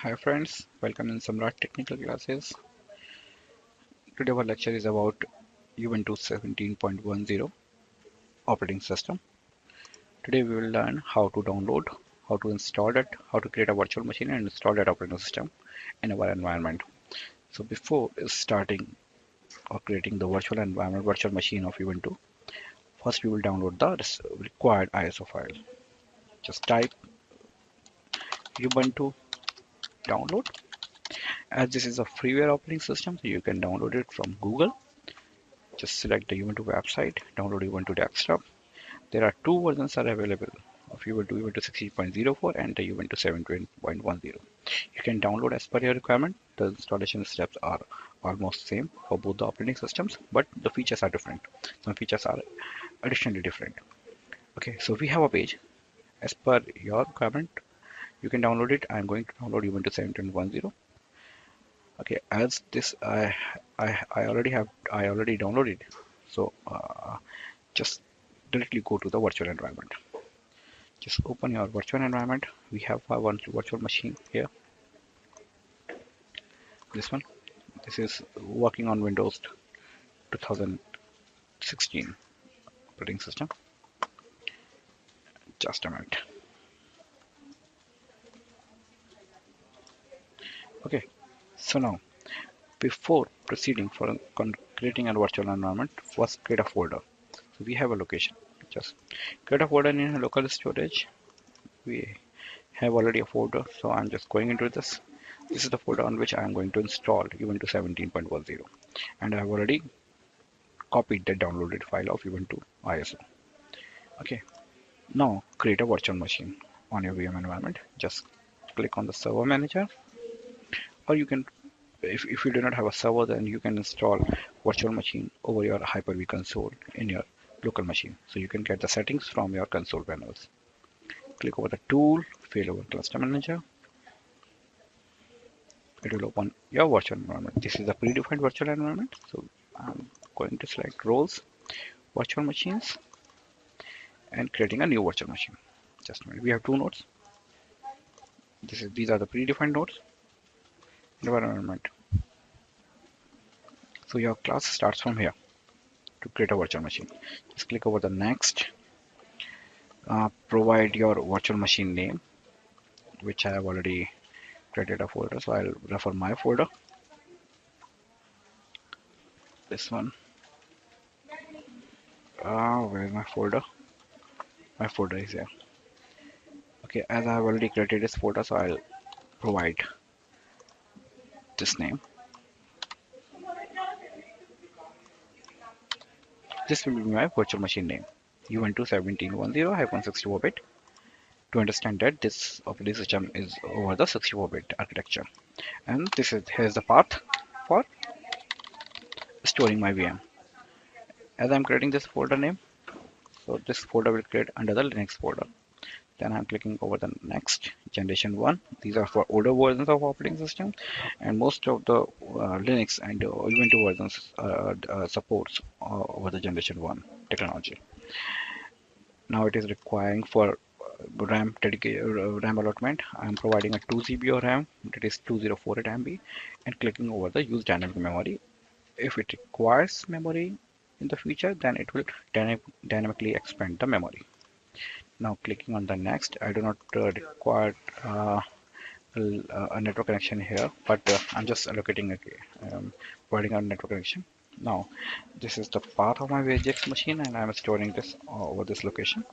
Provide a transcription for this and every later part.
Hi friends, welcome in Samrat Technical Classes. Today our lecture is about Ubuntu 17.10 operating system. Today we will learn how to download, how to install it, how to create a virtual machine and install that operating system in our environment. So before starting or creating the virtual environment, virtual machine of Ubuntu, first we will download the required ISO file. Just type Ubuntu download. As this is a freeware operating system, so you can download it from Google. Just select the Ubuntu website, download Ubuntu desktop. There are two versions are available of Ubuntu 16.04 and the Ubuntu 17.10. You can download as per your requirement. The installation steps are almost same for both the operating systems, but the features are different. Some features are additionally different. Okay, so we have a page as per your requirement. You can download it. I'm going to download Ubuntu 17.10. Okay, as this I already downloaded. So just directly go to the virtual environment. Just open your virtual environment. We have one virtual machine here. This one. This is working on Windows 2016 operating system. Just a minute. Okay. So now, before proceeding for creating a virtual environment, first create a folder. So we have a location. Just create a folder in local storage. We have already a folder, so I'm just going into this. This is the folder on which I am going to install Ubuntu 17.10, and I have already copied the downloaded file of Ubuntu ISO. Okay, now create a virtual machine on your VM environment. Just click on the server manager, or you can, if you do not have a server, then you can install virtual machine over your Hyper-V console in your local machine. So you can get the settings from your console panels. Click over the tool, fail over cluster manager. It will open your virtual environment. This is a predefined virtual environment. So I'm going to select roles, virtual machines, and creating a new virtual machine. Just a minute. We have two nodes. These are the predefined nodes. Environment. So your class starts from here to create a virtual machine. Just click over the next. Provide your virtual machine name, which I have already created a folder. So I'll refer my folder. This one. Where is my folder? My folder is here. Okay, as I have already created this folder, so I'll provide this name. This will be my virtual machine name, Ubuntu 17.10-64-bit. To understand that this operating system is over the 64-bit architecture, and here's the path for storing my VM. As I'm creating this folder name, so this folder will create under the Linux folder. Then I'm clicking over the next generation 1. These are for older versions of operating system, and most of the Linux and Ubuntu versions supports over the generation 1 technology. Now it is requiring for RAM RAM allotment. I am providing a 2 GB of RAM, that is 2048 MB, and clicking over the use dynamic memory. If it requires memory in the future, then it will dynamically expand the memory. Now clicking on the next. I do not require a network connection here, but I'm just allocating providing a network connection. Now this is the path of my VGX machine, and I'm storing this over this location.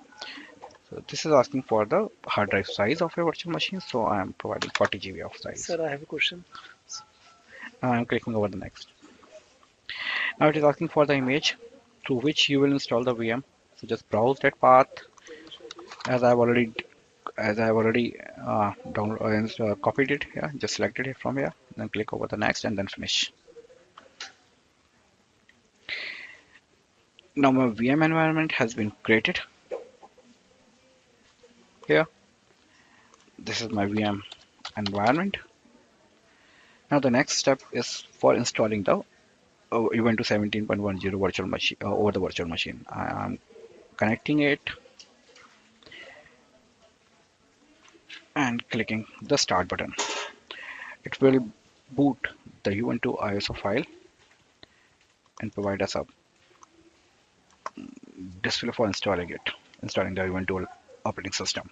So this is asking for the hard drive size of a virtual machine, so I am providing 40 GB of size. Sir, I have a question. Now I'm clicking over the next. Now it is asking for the image through which you will install the VM. So just browse that path. As I've already copied it here, just selected it from here, then click over the next and then finish. Now my VM environment has been created here. This is my VM environment. Now the next step is for installing the Ubuntu 17.10 virtual machine over the virtual machine. I am connecting it and clicking the start button. It will boot the Ubuntu ISO file and provide us a display for installing the Ubuntu operating system.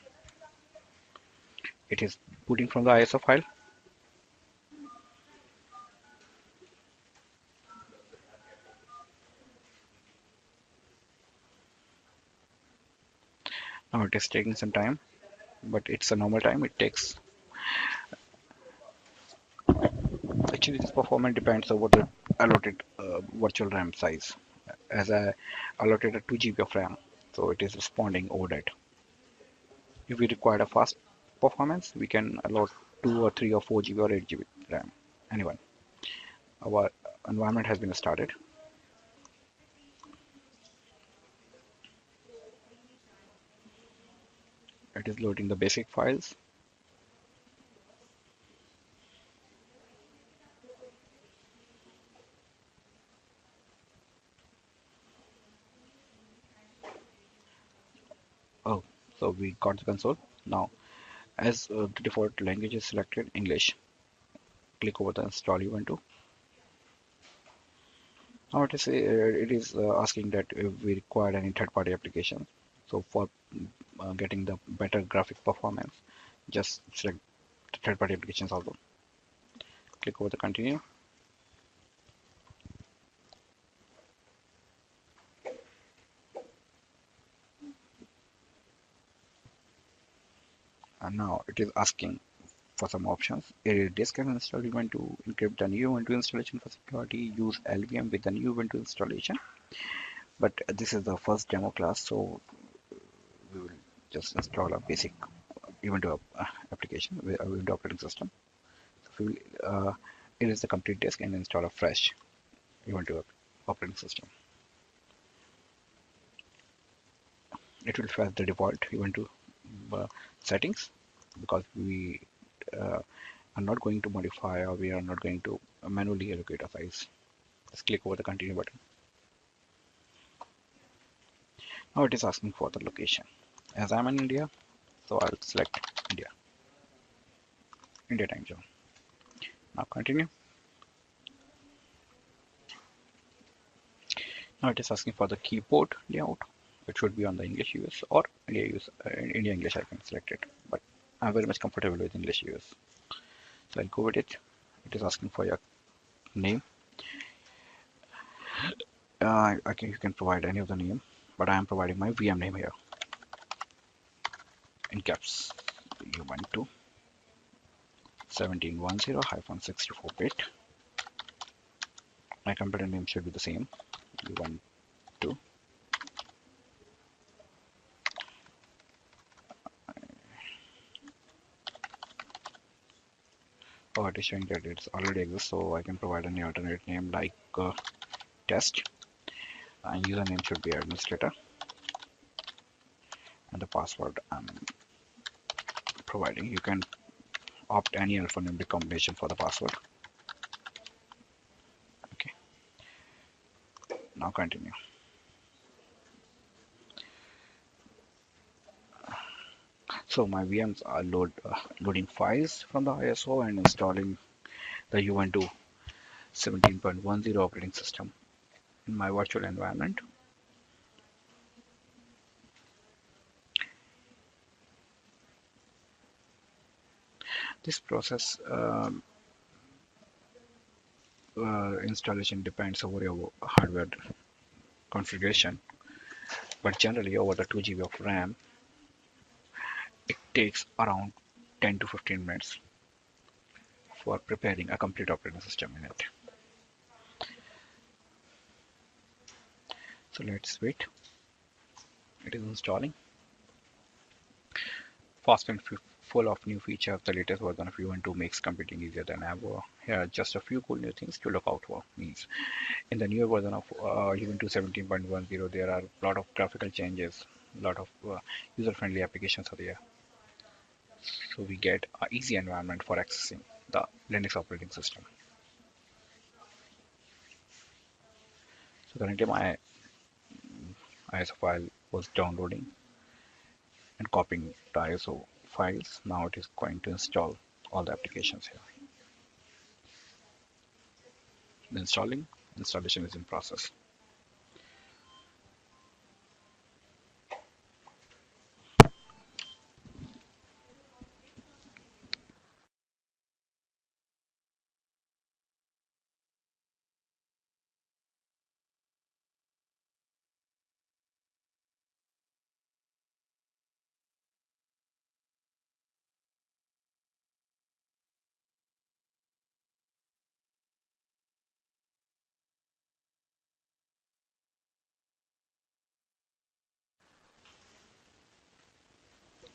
It is booting from the ISO file. Now it is taking some time, but it's a normal time. It takes actually this performance depends over the allotted virtual RAM size. As I allotted a 2 GB of RAM, so it is responding over that. If we require a fast performance, we can allot 2 or 3 or 4 GB or 8 GB RAM. Anyone. Our environment has been started. It is loading the basic files. Oh, so we got the console. Now, as the default language is selected, English, click over the install Ubuntu. Now it is asking that if we require any third-party application. So for getting the better graphic performance, just select the third-party applications also. Click over the continue. And now it is asking for some options. A disk can install Ubuntu, encrypt the new Ubuntu installation for security, use LVM with the new Ubuntu installation. But this is the first demo class, so we will just install a basic Ubuntu application with a Ubuntu operating system. So we will erase the complete disk and install a fresh Ubuntu operating system. It will fetch the default Ubuntu settings because we are not going to modify or we are not going to manually allocate a size. Just click over the continue button. Now it is asking for the location. As I'm in India, so I'll select India, India time zone. Now continue. Now it is asking for the keyboard layout. It should be on the English US or India English. I can select it, but I'm very much comfortable with English US. So I'll go with it. It is asking for your name. You can provide any of the name, but I am providing my VM name here in caps. Ubuntu 1710-64-bit. My computer name should be the same. Ubuntu. Oh, it is showing that it's already exists, so I can provide any alternate name like test. And username should be administrator. And the password I'm providing. You can opt any alphanumeric combination for the password. Okay. Now continue. So my VMs are loading files from the ISO and installing the Ubuntu 17.10 operating system in my virtual environment. This process installation depends over your hardware configuration, but generally over the 2 GB of RAM, it takes around 10 to 15 minutes for preparing a complete operating system in it. So let's wait. It is installing. Fast and full of new features, the latest version of Ubuntu makes computing easier than ever. Here are just a few cool new things to look out for. Means in the newer version of Ubuntu 17.10, there are a lot of graphical changes, a lot of user-friendly applications are there. So we get an easy environment for accessing the Linux operating system. So currently my ISO file was downloading and copying the ISO files. Now it is going to install all the applications here. The installation is in process.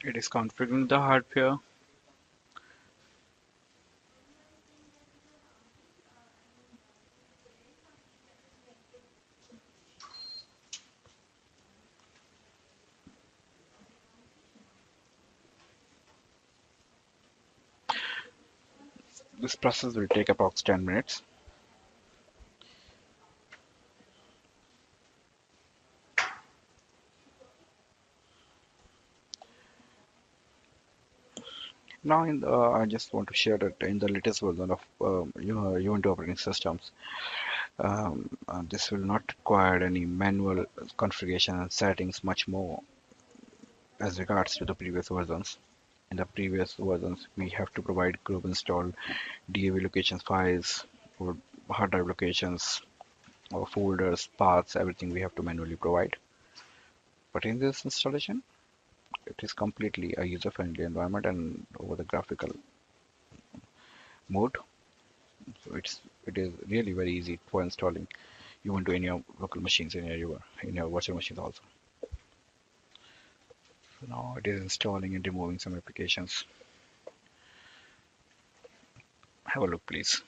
It is configuring the hardware. This process will take approx 10 minutes. Now, I just want to share that in the latest version of Ubuntu operating systems, this will not require any manual configuration and settings much more as regards to the previous versions. In the previous versions, we have to provide group install, DAV locations files, or hard drive locations, or folders, paths, everything we have to manually provide. But in this installation, it is completely a user-friendly environment and over the graphical mode. So it is really very easy for installing even to any of local machines in your virtual machines also. So now it is installing and removing some applications. Have a look, please.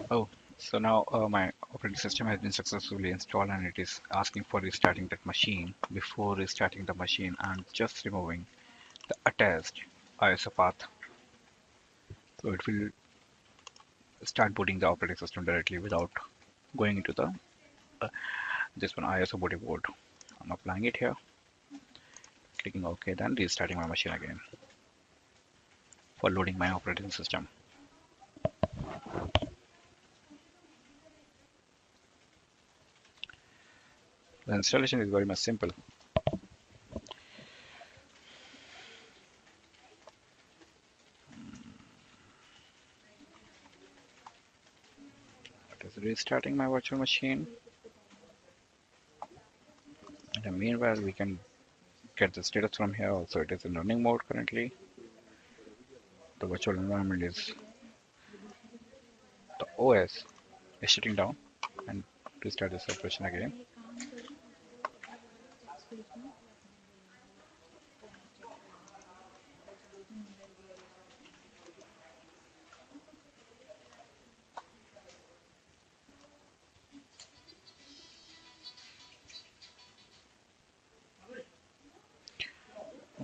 Oh, so now my operating system has been successfully installed and it is asking for restarting that machine. Before restarting the machine, I'm just removing the attached ISO path. So it will start booting the operating system directly without going into the uh, this one ISO booting board. I'm applying it here, clicking OK, then restarting my machine again for loading my operating system. The installation is very much simple. It is restarting my virtual machine. And meanwhile, we can get the status from here. Also, it is in running mode currently. The virtual environment is the OS is shutting down and restart this operation again.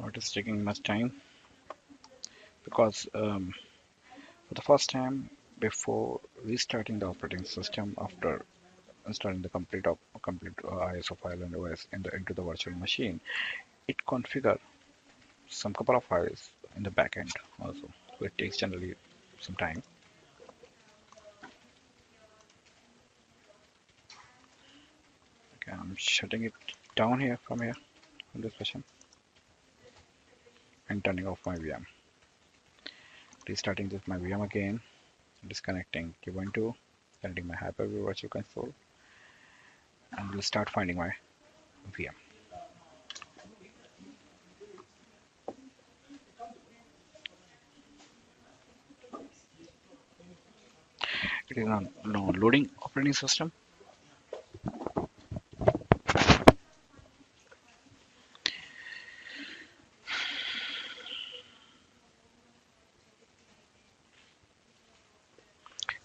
It is taking much time because for the first time before restarting the operating system after installing the complete ISO file and OS into the virtual machine, it configure some couple of files in the backend also. So it takes generally some time. Okay, I'm shutting it down here from here from this session and turning off my VM. Restarting this my VM again, disconnecting Ubuntu, connecting my Hyper-V virtual console, and we'll start finding my VM. It is on no, loading operating system.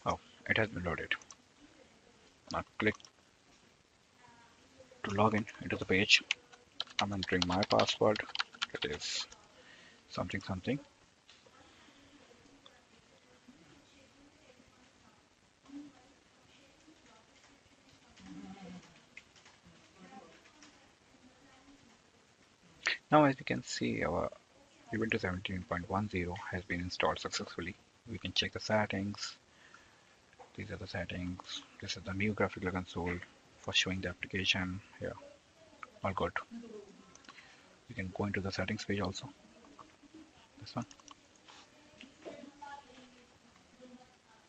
Oh, it has been loaded. Now click to log in into the page. I'm entering my password. It is something something. Now as we can see, our Ubuntu 17.10 has been installed successfully. We can check the settings. These are the settings. This is the new graphical console for showing the application here. All good. You can go into the settings page also. This one.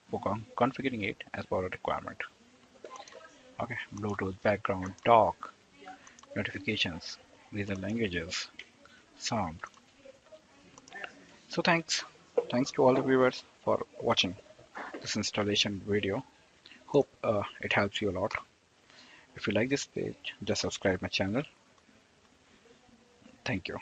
For configuring it as per a requirement. Okay, Bluetooth, background, dock, notifications, these are languages, sound. So thanks to all the viewers for watching this installation video. Hope it helps you a lot. If you like this page, just subscribe my channel. Thank you.